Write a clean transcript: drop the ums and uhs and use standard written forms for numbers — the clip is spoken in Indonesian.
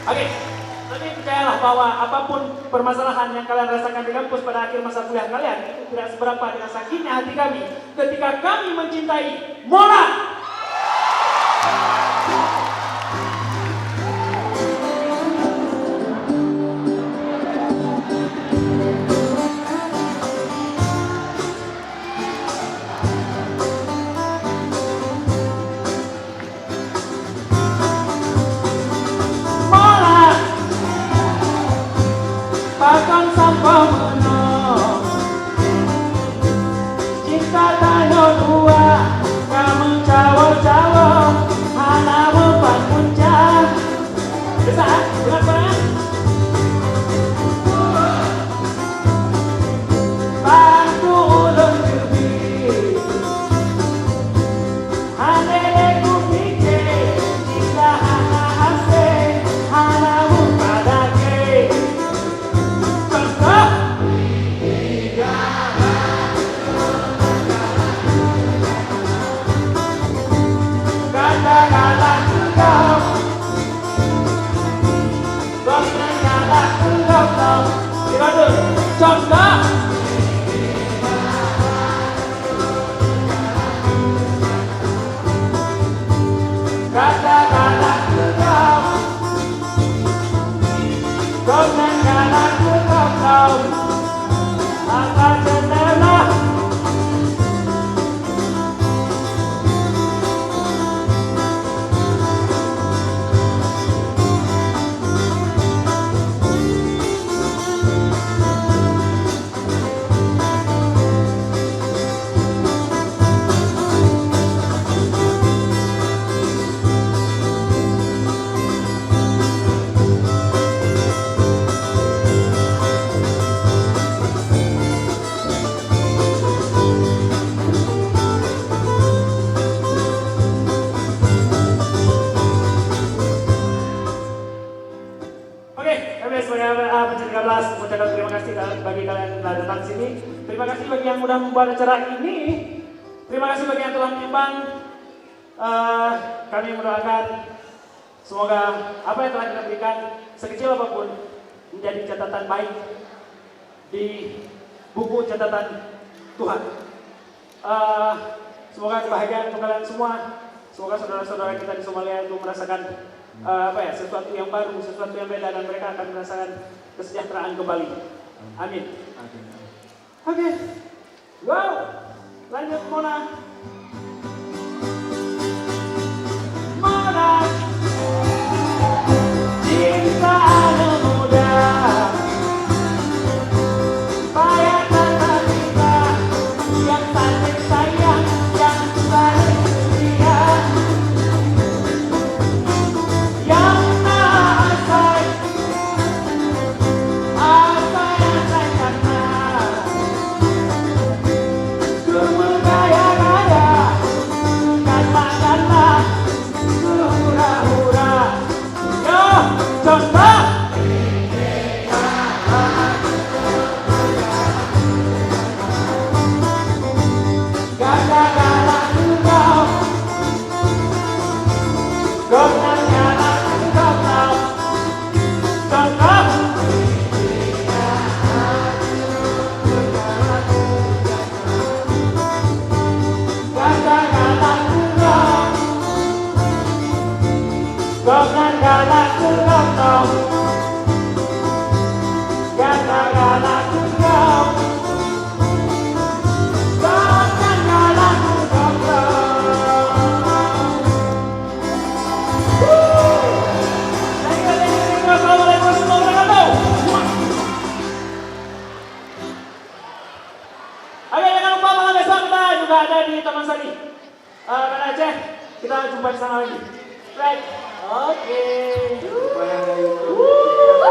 Oke, tapi percayalah bahwa apapun permasalahan yang kalian rasakan di kampus pada akhir masa kuliah kalian itu tidak seberapa dengan sakitnya hati kami ketika kami mencintai Mona. Bahkan sampai menang cinta tanya dua kamu cawo-cawo anak empat puncak bisa dengar suaranya bantu ulun lebih aneh ku pikir cinta anak asing anak empat lagi. Kata-kata engkau kata engkau Gimana? Contoh kata-kata engkau kata engkau angkat jendela. Kami sebagai pencetak kelas mengucapkan terima kasih bagi kalian yang telah datang ke sini. Terima kasih bagi yang sudah membuat acara ini. Terima kasih bagi yang telah menyumbang. Kami mendoakan semoga apa yang telah kita berikan sekecil apapun menjadi catatan baik di buku catatan Tuhan. Semoga kebahagiaan untuk kalian semua. Semoga saudara-saudara kita di Somalia itu merasakan sesuatu yang baru, sesuatu yang beda dan mereka akan merasakan kesejahteraan kembali. Amin. Oke. Wow. Lanjut Mona. Mona. Cinta anak muda. Payah kata kita yang saling sayang, yang saling setia. Ada di Taman Sari, Banda Aceh. Kita jumpa di sana lagi. Right? Oke.